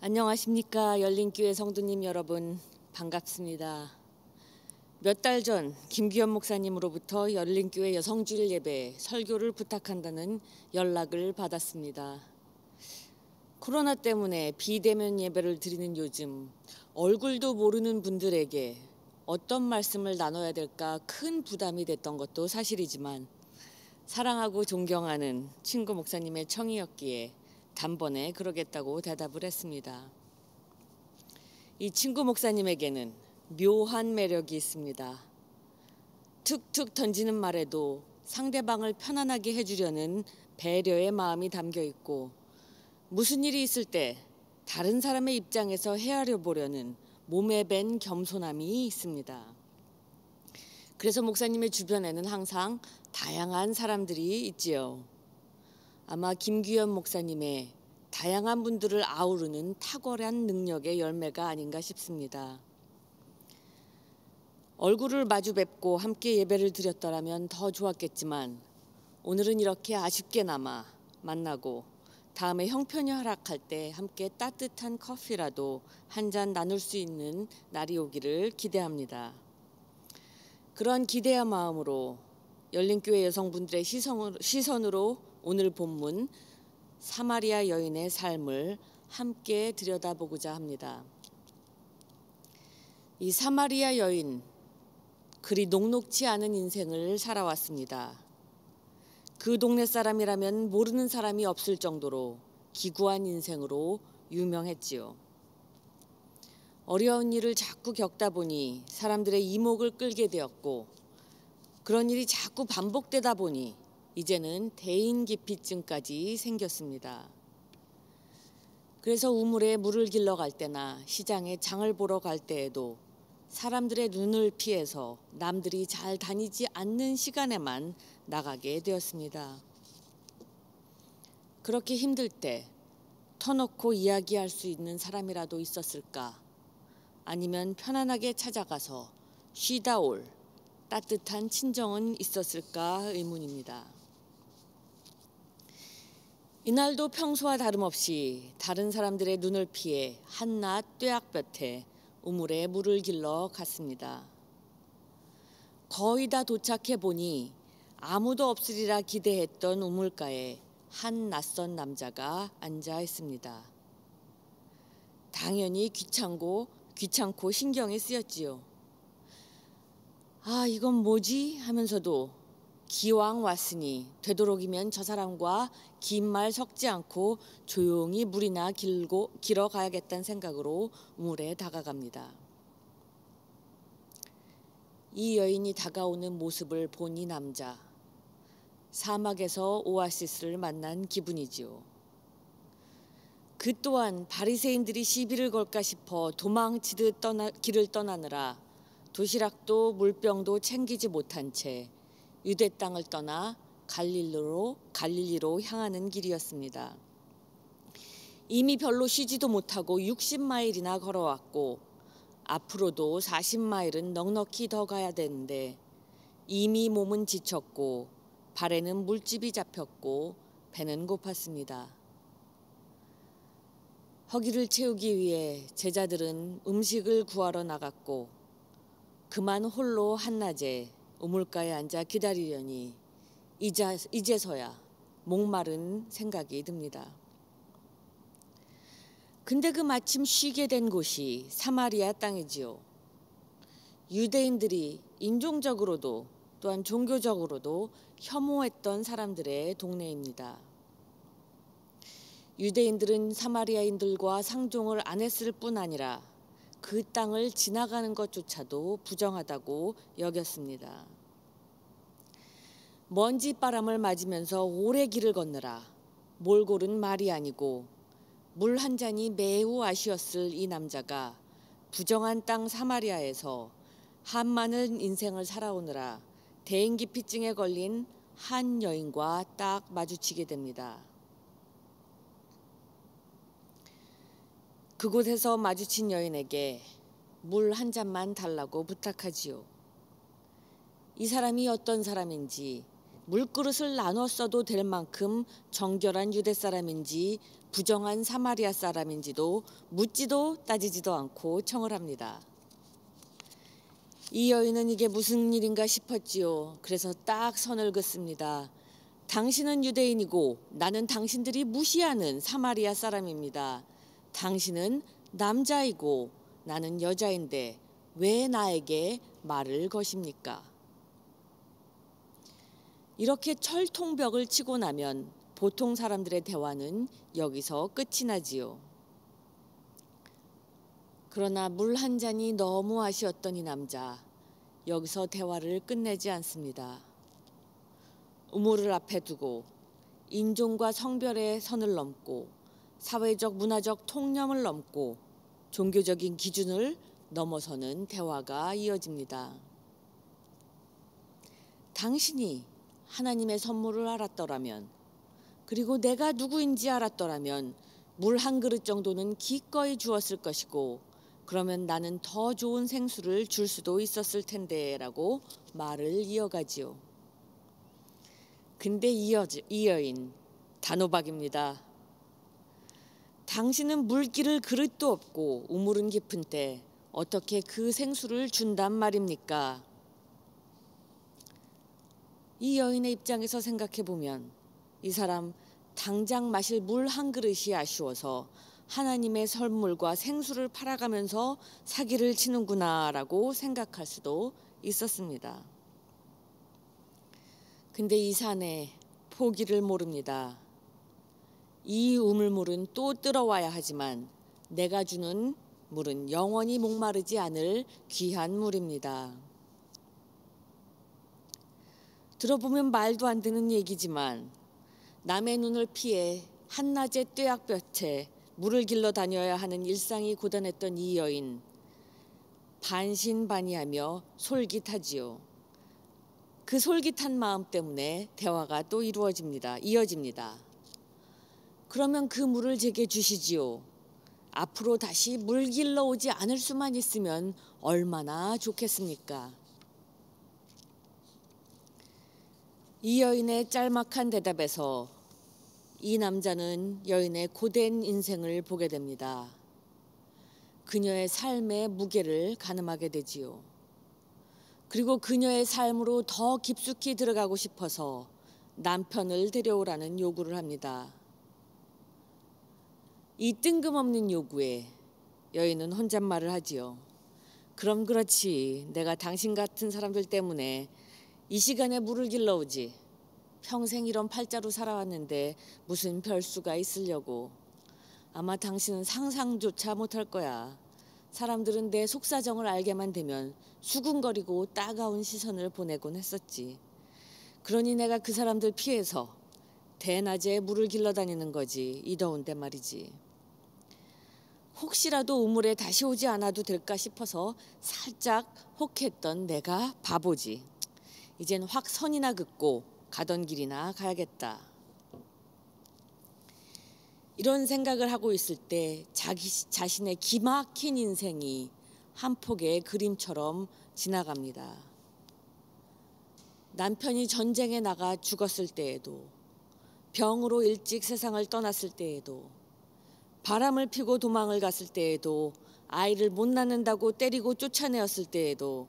안녕하십니까. 열린교회 성도님 여러분, 반갑습니다. 몇 달 전 김규현 목사님으로부터 열린교회 여성주일 예배 설교를 부탁한다는 연락을 받았습니다. 코로나 때문에 비대면 예배를 드리는 요즘 얼굴도 모르는 분들에게 어떤 말씀을 나눠야 될까 큰 부담이 됐던 것도 사실이지만 사랑하고 존경하는 친구 목사님의 청이었기에 단번에 그러겠다고 대답을 했습니다. 이 친구 목사님에게는 묘한 매력이 있습니다. 툭툭 던지는 말에도 상대방을 편안하게 해주려는 배려의 마음이 담겨 있고, 무슨 일이 있을 때 다른 사람의 입장에서 헤아려 보려는 몸에 밴 겸손함이 있습니다. 그래서 목사님의 주변에는 항상 다양한 사람들이 있지요. 아마 김규현 목사님의 다양한 분들을 아우르는 탁월한 능력의 열매가 아닌가 싶습니다. 얼굴을 마주 뵙고 함께 예배를 드렸더라면 더 좋았겠지만 오늘은 이렇게 아쉽게나마 만나고 다음에 형편이 허락할 때 함께 따뜻한 커피라도 한 잔 나눌 수 있는 날이 오기를 기대합니다. 그런 기대의 마음으로 열린교회 여성분들의 시선으로 오늘 본문 사마리아 여인의 삶을 함께 들여다보고자 합니다. 이 사마리아 여인, 그리 녹록지 않은 인생을 살아왔습니다. 그 동네 사람이라면 모르는 사람이 없을 정도로 기구한 인생으로 유명했지요. 어려운 일을 자꾸 겪다 보니 사람들의 이목을 끌게 되었고, 그런 일이 자꾸 반복되다 보니 이제는 대인기피증까지 생겼습니다. 그래서 우물에 물을 길러 갈 때나 시장에 장을 보러 갈 때에도 사람들의 눈을 피해서 남들이 잘 다니지 않는 시간에만 나가게 되었습니다. 그렇게 힘들 때 터놓고 이야기할 수 있는 사람이라도 있었을까? 아니면 편안하게 찾아가서 쉬다 올 따뜻한 친정은 있었을까 의문입니다. 이날도 평소와 다름없이 다른 사람들의 눈을 피해 한낮 뙤약볕에 우물에 물을 길러 갔습니다. 거의 다 도착해 보니 아무도 없으리라 기대했던 우물가에 한 낯선 남자가 앉아 있습니다. 당연히 귀찮고 신경이 쓰였지요. 이건 뭐지? 하면서도 기왕 왔으니 되도록이면 저 사람과 긴 말 섞지 않고 조용히 물이나 길어 가야겠다는 생각으로 우물에 다가갑니다. 이 여인이 다가오는 모습을 본 이 남자, 사막에서 오아시스를 만난 기분이지요. 그 또한 바리새인들이 시비를 걸까 싶어 도망치듯 길을 떠나느라 도시락도 물병도 챙기지 못한 채 유대 땅을 떠나 갈릴리로 향하는 길이었습니다. 이미 별로 쉬지도 못하고 60마일이나 걸어왔고 앞으로도 40마일은 넉넉히 더 가야 되는데 이미 몸은 지쳤고 발에는 물집이 잡혔고 배는 고팠습니다. 허기를 채우기 위해 제자들은 음식을 구하러 나갔고 그만 홀로 한낮에 우물가에 앉아 기다리려니 이제서야 목마른 생각이 듭니다. 근데 그 마침 쉬게 된 곳이 사마리아 땅이지요. 유대인들이 인종적으로도 또한 종교적으로도 혐오했던 사람들의 동네입니다. 유대인들은 사마리아인들과 상종을 안 했을 뿐 아니라 그 땅을 지나가는 것조차도 부정하다고 여겼습니다. 먼지바람을 맞으면서 오래 길을 걷느라 몰골은 말이 아니고 물 한 잔이 매우 아쉬웠을 이 남자가 부정한 땅 사마리아에서 한많은 인생을 살아오느라 대인기피증에 걸린 한 여인과 딱 마주치게 됩니다. 그곳에서 마주친 여인에게 물 한 잔만 달라고 부탁하지요. 이 사람이 어떤 사람인지 물그릇을 나눠 써도 될 만큼 정결한 유대 사람인지 부정한 사마리아 사람인지도 묻지도 따지지도 않고 청을 합니다. 이 여인은 이게 무슨 일인가 싶었지요. 그래서 딱 선을 긋습니다. 당신은 유대인이고 나는 당신들이 무시하는 사마리아 사람입니다. 당신은 남자이고 나는 여자인데 왜 나에게 말을 거십니까? 이렇게 철통벽을 치고 나면 보통 사람들의 대화는 여기서 끝이 나지요. 그러나 물 한 잔이 너무 아쉬웠던 이 남자, 여기서 대화를 끝내지 않습니다. 우물을 앞에 두고 인종과 성별의 선을 넘고 사회적 문화적 통념을 넘고 종교적인 기준을 넘어서는 대화가 이어집니다. 당신이 하나님의 선물을 알았더라면, 그리고 내가 누구인지 알았더라면 물 한 그릇 정도는 기꺼이 주었을 것이고 그러면 나는 더 좋은 생수를 줄 수도 있었을 텐데 라고 말을 이어가지요. 근데 이 여인 단호박입니다. 당신은 물기를 그릇도 없고 우물은 깊은데 어떻게 그 생수를 준단 말입니까? 이 여인의 입장에서 생각해 보면 이 사람 당장 마실 물 한 그릇이 아쉬워서 하나님의 선물과 생수를 팔아가면서 사기를 치는구나라고 생각할 수도 있었습니다. 근데 이 사내 포기를 모릅니다. 이 우물물은 또 들어와야 하지만 내가 주는 물은 영원히 목마르지 않을 귀한 물입니다. 들어보면 말도 안 되는 얘기지만 남의 눈을 피해 한낮의 뙤약볕에 물을 길러 다녀야 하는 일상이 고단했던 이 여인, 반신반의하며 솔깃하지요. 그 솔깃한 마음 때문에 대화가 또 이어집니다. 그러면 그 물을 제게 주시지요. 앞으로 다시 물 길러 오지 않을 수만 있으면 얼마나 좋겠습니까? 이 여인의 짤막한 대답에서 이 남자는 여인의 고된 인생을 보게 됩니다. 그녀의 삶의 무게를 가늠하게 되지요. 그리고 그녀의 삶으로 더 깊숙이 들어가고 싶어서 남편을 데려오라는 요구를 합니다. 이 뜬금없는 요구에 여인은 혼잣말을 하지요. 그럼 그렇지. 내가 당신 같은 사람들 때문에 이 시간에 물을 길러오지. 평생 이런 팔자로 살아왔는데 무슨 별수가 있으려고. 아마 당신은 상상조차 못할 거야. 사람들은 내 속사정을 알게만 되면 수군거리고 따가운 시선을 보내곤 했었지. 그러니 내가 그 사람들 피해서 대낮에 물을 길러 다니는 거지. 이 더운데 말이지. 혹시라도 우물에 다시 오지 않아도 될까 싶어서 살짝 혹했던 내가 바보지. 이젠 확 선이나 긋고 가던 길이나 가야겠다. 이런 생각을 하고 있을 때 자기 자신의 기막힌 인생이 한 폭의 그림처럼 지나갑니다. 남편이 전쟁에 나가 죽었을 때에도, 병으로 일찍 세상을 떠났을 때에도, 바람을 피고 도망을 갔을 때에도, 아이를 못 낳는다고 때리고 쫓아내었을 때에도,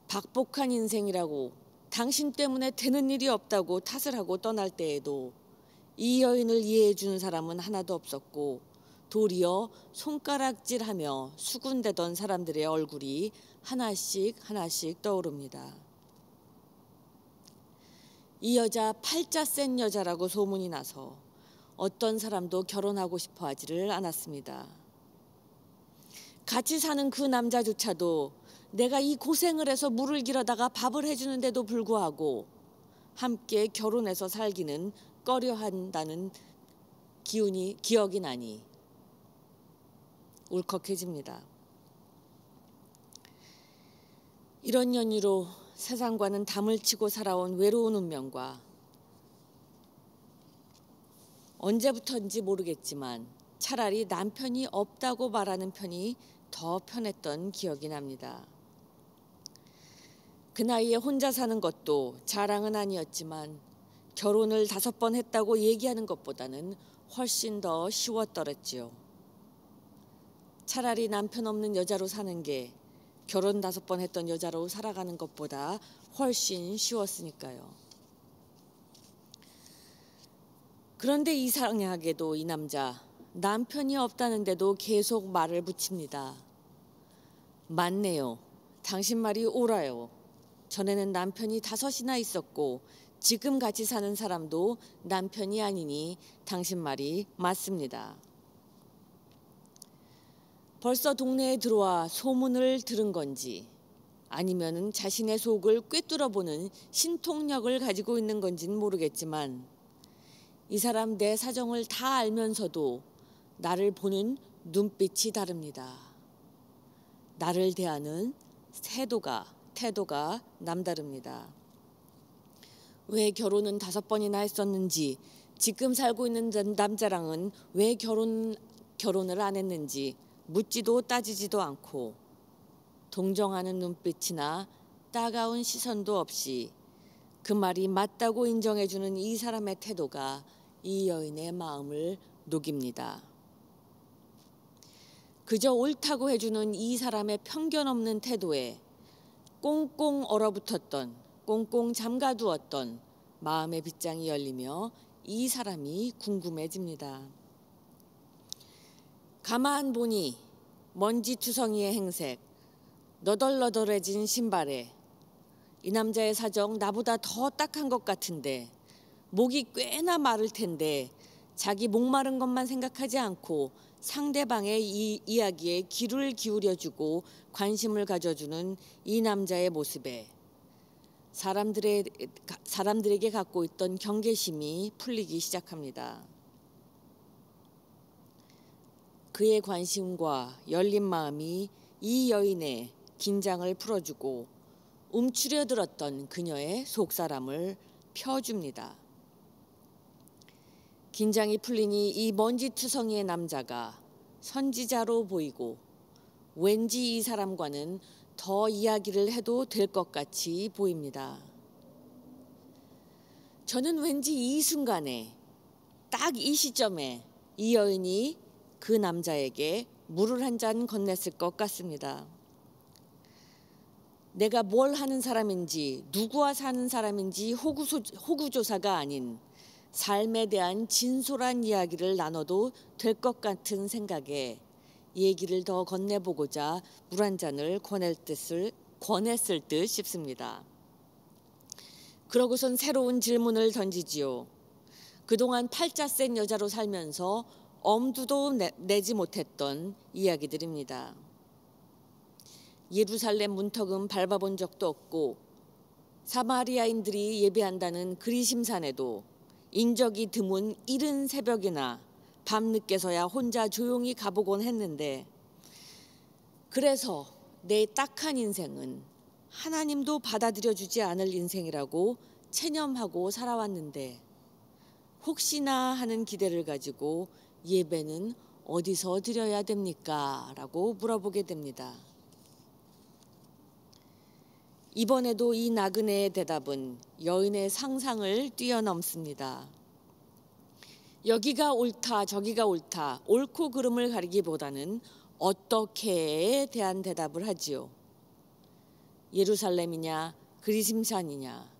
박복한 인생이라고 당신 때문에 되는 일이 없다고 탓을 하고 떠날 때에도 이 여인을 이해해 주는 사람은 하나도 없었고 도리어 손가락질하며 수군대던 사람들의 얼굴이 하나씩 떠오릅니다. 이 여자 팔자 센 여자라고 소문이 나서 어떤 사람도 결혼하고 싶어 하지를 않았습니다. 같이 사는 그 남자조차도 내가 이 고생을 해서 물을 길어다가 밥을 해주는데도 불구하고 함께 결혼해서 살기는 꺼려한다는 기억이 나니 울컥해집니다. 이런 연유로 세상과는 담을 치고 살아온 외로운 운명과 언제부터인지 모르겠지만 차라리 남편이 없다고 말하는 편이 더 편했던 기억이 납니다. 그 나이에 혼자 사는 것도 자랑은 아니었지만 결혼을 5번 했다고 얘기하는 것보다는 훨씬 더 쉬웠더랬지요. 차라리 남편 없는 여자로 사는 게 결혼 5번 했던 여자로 살아가는 것보다 훨씬 쉬웠으니까요. 그런데 이상하게도 이 남자, 남편이 없다는데도 계속 말을 붙입니다. 맞네요. 당신 말이 옳아요. 전에는 남편이 5이나 있었고 지금 같이 사는 사람도 남편이 아니니 당신 말이 맞습니다. 벌써 동네에 들어와 소문을 들은 건지 아니면 자신의 속을 꿰뚫어보는 신통력을 가지고 있는 건지는 모르겠지만 이 사람 내 사정을 다 알면서도 나를 보는 눈빛이 다릅니다. 나를 대하는 태도가 남다릅니다. 왜 결혼은 5번이나 했었는지, 지금 살고 있는 남자랑은 왜 결혼을 안 했는지 묻지도 따지지도 않고 동정하는 눈빛이나 따가운 시선도 없이 그 말이 맞다고 인정해주는 이 사람의 태도가 이 여인의 마음을 녹입니다. 그저 옳다고 해주는 이 사람의 편견 없는 태도에 꽁꽁 얼어붙었던, 꽁꽁 잠가두었던 마음의 빗장이 열리며 이 사람이 궁금해집니다. 가만 보니 먼지투성이의 행색, 너덜너덜해진 신발에 이 남자의 사정 나보다 더 딱한 것 같은데 목이 꽤나 마를 텐데 자기 목마른 것만 생각하지 않고 상대방의 이 이야기에 귀를 기울여주고 관심을 가져주는 이 남자의 모습에 사람들에게 갖고 있던 경계심이 풀리기 시작합니다. 그의 관심과 열린 마음이 이 여인의 긴장을 풀어주고 움츠려들었던 그녀의 속사람을 펴줍니다. 긴장이 풀리니 이 먼지투성이의 남자가 선지자로 보이고 왠지 이 사람과는 더 이야기를 해도 될 것 같이 보입니다. 저는 왠지 이 순간에 딱 이 시점에 이 여인이 그 남자에게 물을 한 잔 건넸을 것 같습니다. 내가 뭘 하는 사람인지 누구와 사는 사람인지 호구조사가 아닌 삶에 대한 진솔한 이야기를 나눠도 될 것 같은 생각에 얘기를 더 건네보고자 물 한 잔을 권했을 듯 싶습니다. 그러고선 새로운 질문을 던지지요. 그동안 팔자 센 여자로 살면서 엄두도 내지 못했던 이야기들입니다. 예루살렘 문턱은 밟아본 적도 없고 사마리아인들이 예배한다는 그리심산에도 인적이 드문 이른 새벽이나 밤늦게서야 혼자 조용히 가보곤 했는데 그래서 내 딱한 인생은 하나님도 받아들여주지 않을 인생이라고 체념하고 살아왔는데 혹시나 하는 기대를 가지고 예배는 어디서 드려야 됩니까? 라고 물어보게 됩니다. 이번에도 이 나그네의 대답은 여인의 상상을 뛰어넘습니다. 여기가 옳다 저기가 옳다 옳고 그름을 가리기보다는 어떻게에 대한 대답을 하지요. 예루살렘이냐 그리심산이냐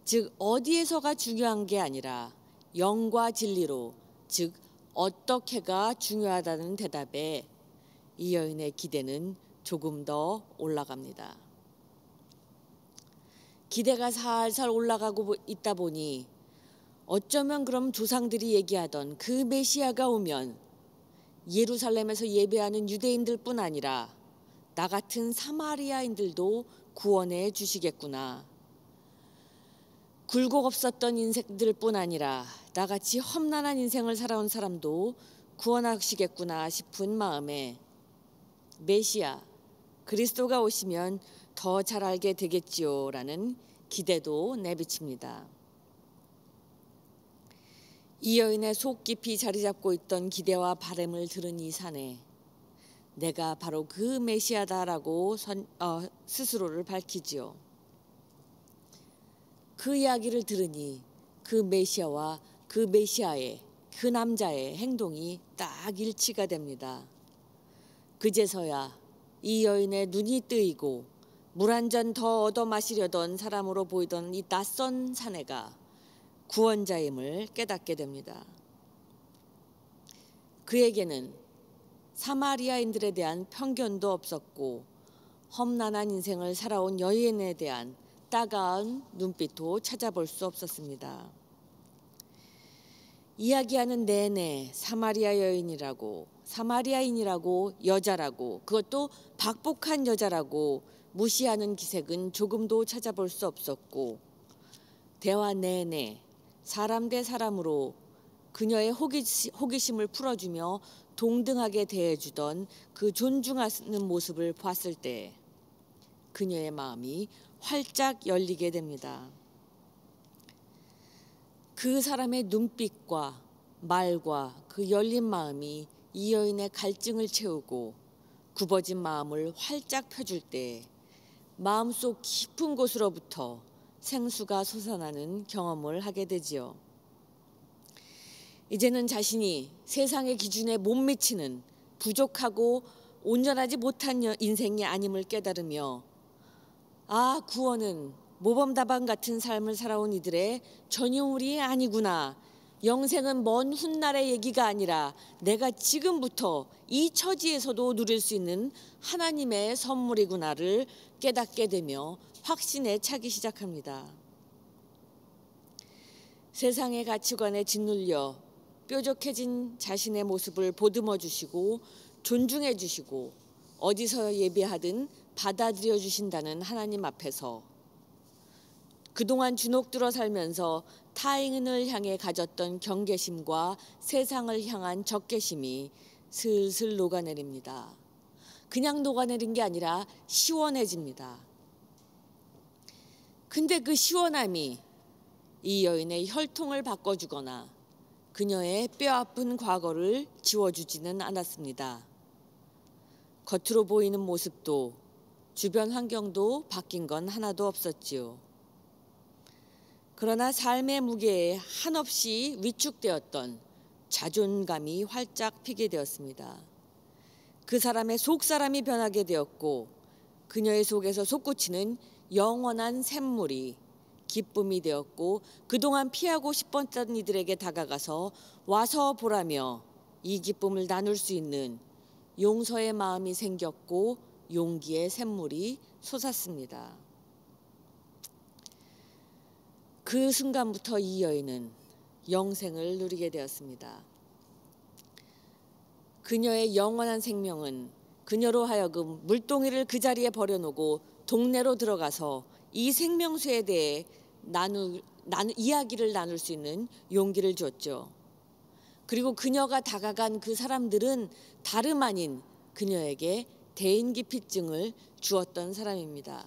즉 어디에서가 중요한 게 아니라 영과 진리로 즉 어떻게가 중요하다는 대답에 이 여인의 기대는 조금 더 올라갑니다. 기대가 살살 올라가고 있다 보니 어쩌면 그럼 조상들이 얘기하던 그 메시아가 오면 예루살렘에서 예배하는 유대인들뿐 아니라 나 같은 사마리아인들도 구원해 주시겠구나. 굴곡 없었던 인생들뿐 아니라 나같이 험난한 인생을 살아온 사람도 구원하시겠구나 싶은 마음에 메시아 그리스도가 오시면 더 잘 알게 되겠지요 라는 기대도 내비칩니다. 이 여인의 속 깊이 자리 잡고 있던 기대와 바람을 들은 이 사내 내가 바로 그 메시아다라고 스스로를 밝히지요. 그 이야기를 들으니 그 메시아와 그 메시아의 그 남자의 행동이 딱 일치가 됩니다. 그제서야 이 여인의 눈이 뜨이고 물 한 잔 더 얻어 마시려던 사람으로 보이던 이 낯선 사내가 구원자임을 깨닫게 됩니다. 그에게는 사마리아인들에 대한 편견도 없었고 험난한 인생을 살아온 여인에 대한 따가운 눈빛도 찾아볼 수 없었습니다. 이야기하는 내내 사마리아인이라고 여자라고 그것도 박복한 여자라고 무시하는 기색은 조금도 찾아볼 수 없었고 대화 내내 사람 대 사람으로 그녀의 호기심을 풀어주며 동등하게 대해주던 그 존중하는 모습을 봤을 때 그녀의 마음이 활짝 열리게 됩니다. 그 사람의 눈빛과 말과 그 열린 마음이 이 여인의 갈증을 채우고 굽어진 마음을 활짝 펴줄 때 마음속 깊은 곳으로부터 생수가 솟아나는 경험을 하게 되지요. 이제는 자신이 세상의 기준에 못 미치는 부족하고 온전하지 못한 인생이 아님을 깨달으며 구원은 모범답안 같은 삶을 살아온 이들의 전유물이 아니구나. 영생은 먼 훗날의 얘기가 아니라 내가 지금부터 이 처지에서도 누릴 수 있는 하나님의 선물이구나를 깨닫게 되며 확신에 차기 시작합니다. 세상의 가치관에 짓눌려 뾰족해진 자신의 모습을 보듬어 주시고 존중해 주시고 어디서 예배하든 받아들여 주신다는 하나님 앞에서 그동안 주눅들어 살면서 타인을 향해 가졌던 경계심과 세상을 향한 적개심이 슬슬 녹아내립니다. 그냥 녹아내린 게 아니라 시원해집니다. 근데 그 시원함이 이 여인의 혈통을 바꿔주거나 그녀의 뼈아픈 과거를 지워주지는 않았습니다. 겉으로 보이는 모습도 주변 환경도 바뀐 건 하나도 없었지요. 그러나 삶의 무게에 한없이 위축되었던 자존감이 활짝 피게 되었습니다. 그 사람의 속사람이 변하게 되었고 그녀의 속에서 솟구치는 영원한 샘물이 기쁨이 되었고 그동안 피하고 싶었던 이들에게 다가가서 와서 보라며 이 기쁨을 나눌 수 있는 용서의 마음이 생겼고 용기의 샘물이 솟았습니다. 그 순간부터 이 여인은 영생을 누리게 되었습니다. 그녀의 영원한 생명은 그녀로 하여금 물동이를 그 자리에 버려놓고 동네로 들어가서 이 생명수에 대해 이야기를 나눌 수 있는 용기를 줬죠. 그리고 그녀가 다가간 그 사람들은 다름 아닌 그녀에게 대인기피증을 주었던 사람입니다.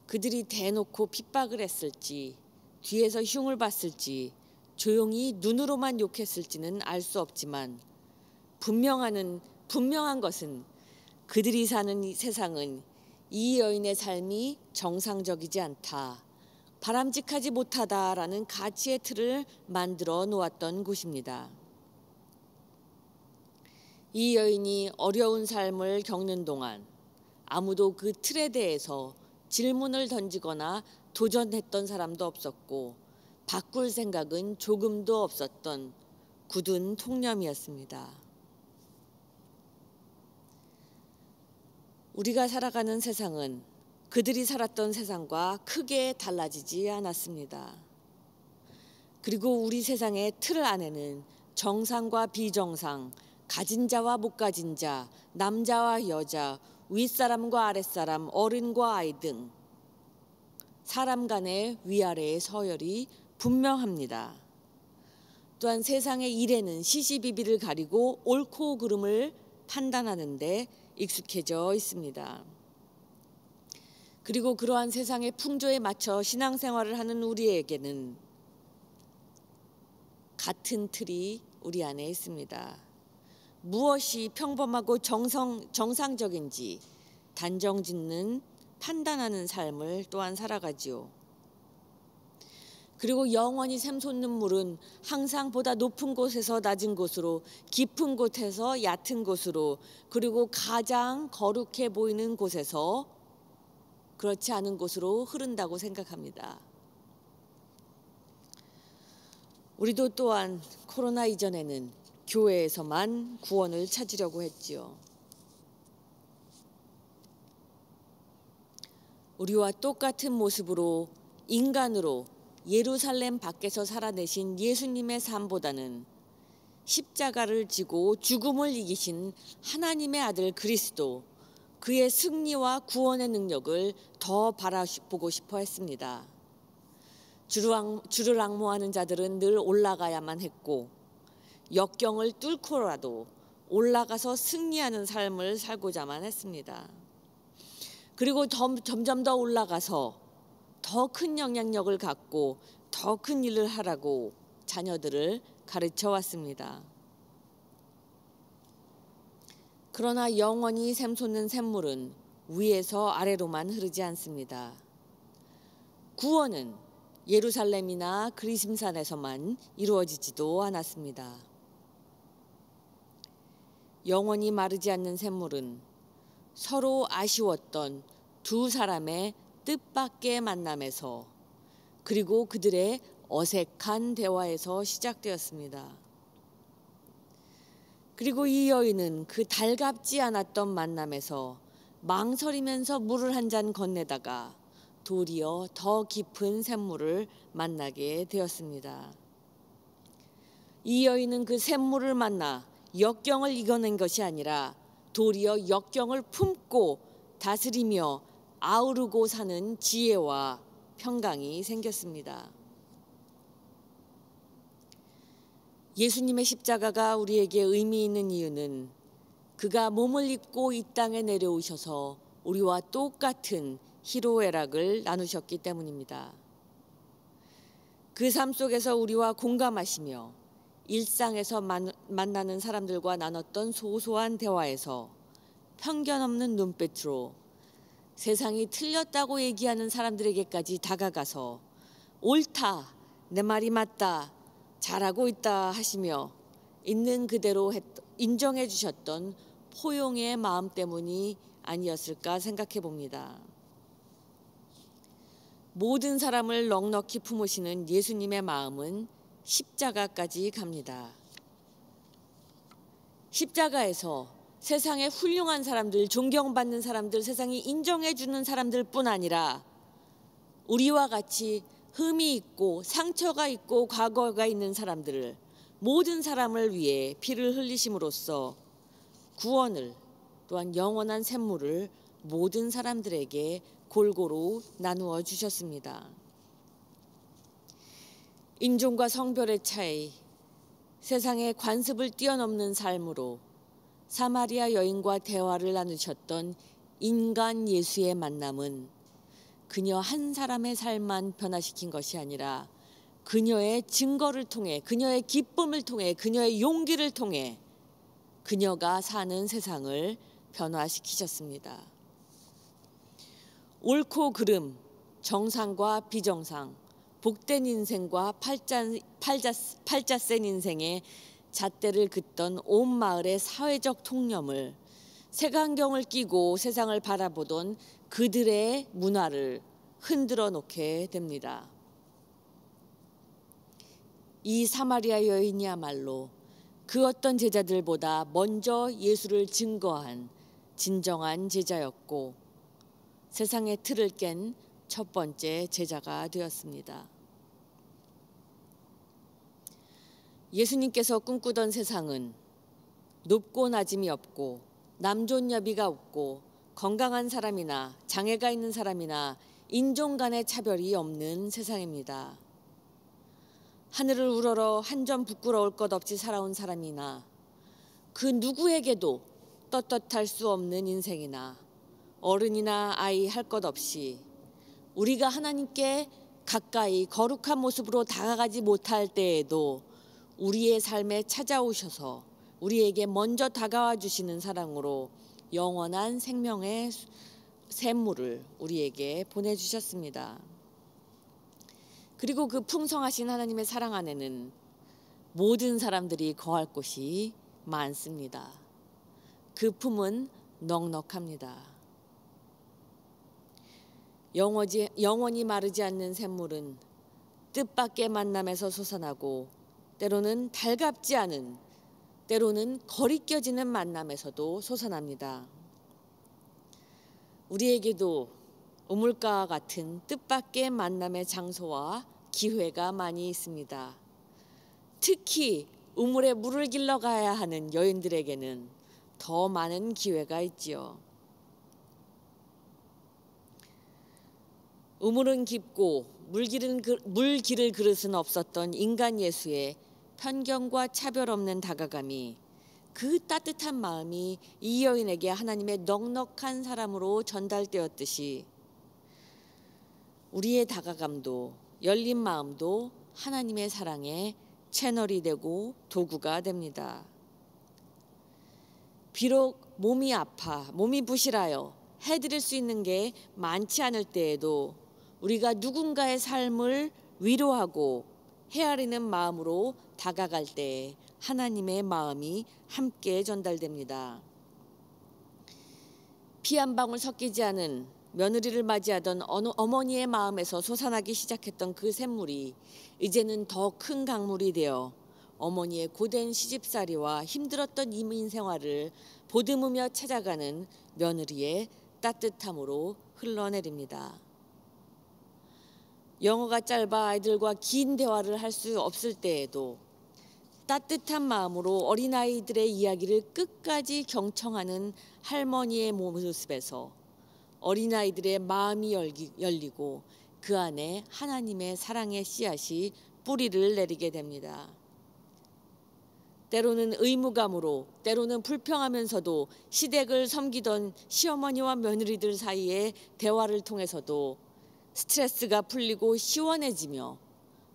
그들이 대놓고 핍박을 했을지 뒤에서 흉을 봤을지 조용히 눈으로만 욕했을지는 알 수 없지만 분명한 것은 그들이 사는 이 세상은 이 여인의 삶이 정상적이지 않다, 바람직하지 못하다라는 가치의 틀을 만들어 놓았던 곳입니다. 이 여인이 어려운 삶을 겪는 동안 아무도 그 틀에 대해서 질문을 던지거나 도전했던 사람도 없었고 바꿀 생각은 조금도 없었던 굳은 통념이었습니다. 우리가 살아가는 세상은 그들이 살았던 세상과 크게 달라지지 않았습니다. 그리고 우리 세상의 틀 안에는 정상과 비정상, 가진 자와 못 가진 자, 남자와 여자, 윗사람과 아랫사람, 어른과 아이 등 사람 간의 위아래의 서열이 분명합니다. 또한 세상의 일에는 시시비비를 가리고 옳고 그름을 판단하는 데 익숙해져 있습니다. 그리고 그러한 세상의 풍조에 맞춰 신앙생활을 하는 우리에게는 같은 틀이 우리 안에 있습니다. 무엇이 평범하고 정상적인지 단정짓는 판단하는 삶을 또한 살아가지요. 그리고 영원히 샘솟는 물은 항상 보다 높은 곳에서 낮은 곳으로, 깊은 곳에서 얕은 곳으로, 그리고 가장 거룩해 보이는 곳에서 그렇지 않은 곳으로 흐른다고 생각합니다. 우리도 또한 코로나 이전에는 교회에서만 구원을 찾으려고 했지요. 우리와 똑같은 모습으로 인간으로 예루살렘 밖에서 살아내신 예수님의 삶보다는 십자가를 지고 죽음을 이기신 하나님의 아들 그리스도, 그의 승리와 구원의 능력을 더 바라보고 싶어 했습니다. 주를 앙모하는 자들은 늘 올라가야만 했고, 역경을 뚫고라도 올라가서 승리하는 삶을 살고자만 했습니다. 그리고 점점 더 올라가서 더 큰 영향력을 갖고 더 큰 일을 하라고 자녀들을 가르쳐 왔습니다. 그러나 영원히 샘솟는 샘물은 위에서 아래로만 흐르지 않습니다. 구원은 예루살렘이나 그리심산에서만 이루어지지도 않았습니다. 영원히 마르지 않는 샘물은 서로 아쉬웠던 두 사람의 뜻밖의 만남에서, 그리고 그들의 어색한 대화에서 시작되었습니다. 그리고 이 여인은 그 달갑지 않았던 만남에서 망설이면서 물을 한 잔 건네다가 도리어 더 깊은 샘물을 만나게 되었습니다. 이 여인은 그 샘물을 만나 역경을 이겨낸 것이 아니라 도리어 역경을 품고 다스리며 아우르고 사는 지혜와 평강이 생겼습니다. 예수님의 십자가가 우리에게 의미 있는 이유는 그가 몸을 입고 이 땅에 내려오셔서 우리와 똑같은 희로애락을 나누셨기 때문입니다. 그 삶 속에서 우리와 공감하시며 일상에서 만나는 사람들과 나눴던 소소한 대화에서 편견 없는 눈빛으로 세상이 틀렸다고 얘기하는 사람들에게까지 다가가서 옳다, 내 말이 맞다, 잘하고 있다 하시며 있는 그대로 인정해 주셨던 포용의 마음 때문이 아니었을까 생각해 봅니다. 모든 사람을 넉넉히 품으시는 예수님의 마음은 십자가까지 갑니다. 십자가에서 세상의 훌륭한 사람들, 존경받는 사람들, 세상이 인정해 주는 사람들뿐 아니라 우리와 같이 흠이 있고 상처가 있고 과거가 있는 사람들을, 모든 사람을 위해 피를 흘리심으로써 구원을, 또한 영원한 샘물을 모든 사람들에게 골고루 나누어 주셨습니다. 인종과 성별의 차이, 세상의 관습을 뛰어넘는 삶으로 사마리아 여인과 대화를 나누셨던 인간 예수의 만남은 그녀 한 사람의 삶만 변화시킨 것이 아니라 그녀의 증거를 통해, 그녀의 기쁨을 통해, 그녀의 용기를 통해 그녀가 사는 세상을 변화시키셨습니다. 옳고 그름, 정상과 비정상, 복된 인생과 팔자 센 인생의 잣대를 긋던 온 마을의 사회적 통념을, 색안경을 끼고 세상을 바라보던 그들의 문화를 흔들어 놓게 됩니다. 이 사마리아 여인이야말로 그 어떤 제자들보다 먼저 예수를 증거한 진정한 제자였고 세상의 틀을 깬 첫 번째 제자가 되었습니다. 예수님께서 꿈꾸던 세상은 높고 낮음이 없고 남존여비가 없고 건강한 사람이나 장애가 있는 사람이나 인종 간의 차별이 없는 세상입니다. 하늘을 우러러 한 점 부끄러울 것 없이 살아온 사람이나 그 누구에게도 떳떳할 수 없는 인생이나 어른이나 아이 할 것 없이 우리가 하나님께 가까이 거룩한 모습으로 다가가지 못할 때에도 우리의 삶에 찾아오셔서 우리에게 먼저 다가와 주시는 사랑으로 영원한 생명의 샘물을 우리에게 보내주셨습니다. 그리고 그 풍성하신 하나님의 사랑 안에는 모든 사람들이 거할 곳이 많습니다. 그 품은 넉넉합니다. 영원히 마르지 않는 샘물은 뜻밖의 만남에서 솟아나고 때로는 달갑지 않은, 때로는 거리껴지는 만남에서도 솟아납니다. 우리에게도 우물가와 같은 뜻밖의 만남의 장소와 기회가 많이 있습니다. 특히 우물에 물을 길러 가야 하는 여인들에게는 더 많은 기회가 있지요. 우물은 깊고 물 기를 그릇은 없었던 인간 예수의 편견과 차별 없는 다가감이, 그 따뜻한 마음이 이 여인에게 하나님의 넉넉한 사람으로 전달되었듯이 우리의 다가감도 열린 마음도 하나님의 사랑의 채널이 되고 도구가 됩니다. 비록 몸이 아파, 몸이 부실하여 해드릴 수 있는 게 많지 않을 때에도 우리가 누군가의 삶을 위로하고 헤아리는 마음으로 다가갈 때 하나님의 마음이 함께 전달됩니다. 피 한 방울 섞이지 않은 며느리를 맞이하던 어머니의 마음에서 솟아나기 시작했던 그 샘물이 이제는 더 큰 강물이 되어 어머니의 고된 시집살이와 힘들었던 이민 생활을 보듬으며 찾아가는 며느리의 따뜻함으로 흘러내립니다. 영어가 짧아 아이들과 긴 대화를 할 수 없을 때에도 따뜻한 마음으로 어린아이들의 이야기를 끝까지 경청하는 할머니의 모습에서 어린아이들의 마음이 열리고 그 안에 하나님의 사랑의 씨앗이 뿌리를 내리게 됩니다. 때로는 의무감으로, 때로는 불평하면서도 시댁을 섬기던 시어머니와 며느리들 사이의 대화를 통해서도 스트레스가 풀리고 시원해지며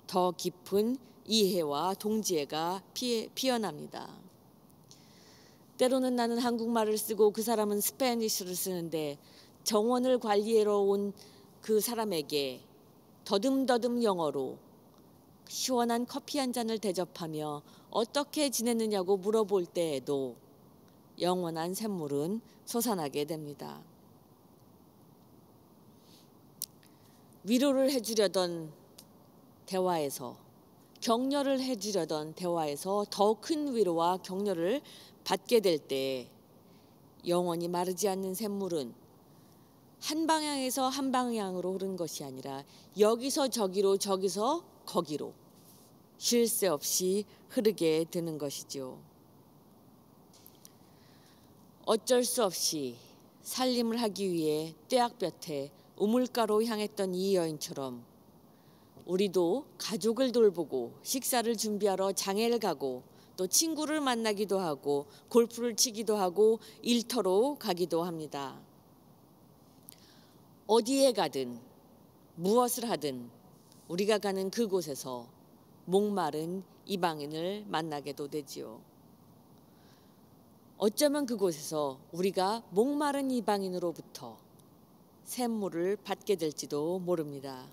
더 깊은 이해와 동지애가 피어납니다. 때로는 나는 한국말을 쓰고 그 사람은 스페니쉬를 쓰는데 정원을 관리하러 온 그 사람에게 더듬더듬 영어로 시원한 커피 한 잔을 대접하며 어떻게 지냈느냐고 물어볼 때에도 영원한 샘물은 솟아나게 됩니다. 위로를 해주려던 대화에서, 격려를 해주려던 대화에서 더 큰 위로와 격려를 받게 될 때 영원히 마르지 않는 샘물은 한 방향에서 한 방향으로 흐른 것이 아니라 여기서 저기로, 저기서 거기로 쉴 새 없이 흐르게 되는 것이죠. 어쩔 수 없이 살림을 하기 위해 떼약볕에 우물가로 향했던 이 여인처럼 우리도 가족을 돌보고 식사를 준비하러 장애를 가고 또 친구를 만나기도 하고 골프를 치기도 하고 일터로 가기도 합니다. 어디에 가든 무엇을 하든 우리가 가는 그곳에서 목마른 이방인을 만나게도 되지요. 어쩌면 그곳에서 우리가 목마른 이방인으로부터 샘물을 받게 될지도 모릅니다.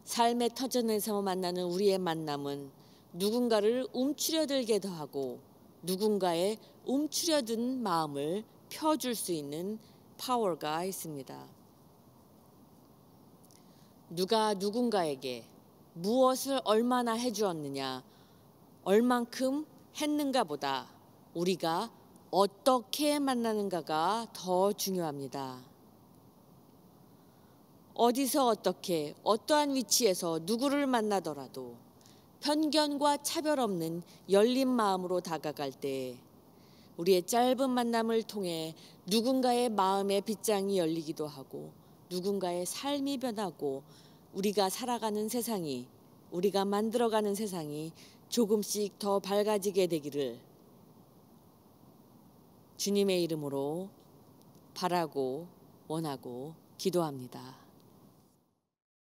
삶의 터전에서 만나는 우리의 만남은 누군가를 움츠려들게도 하고 누군가의 움츠려든 마음을 펴줄 수 있는 파워가 있습니다. 누가 누군가에게 무엇을 얼마나 해주었느냐, 얼만큼 했는가 보다 우리가 어떻게 만나는가가 더 중요합니다. 어디서 어떻게, 어떠한 위치에서 누구를 만나더라도 편견과 차별 없는 열린 마음으로 다가갈 때 우리의 짧은 만남을 통해 누군가의 마음의 빗장이 열리기도 하고 누군가의 삶이 변하고 우리가 살아가는 세상이, 우리가 만들어가는 세상이 조금씩 더 밝아지게 되기를 주님의 이름으로 바라고 원하고 기도합니다.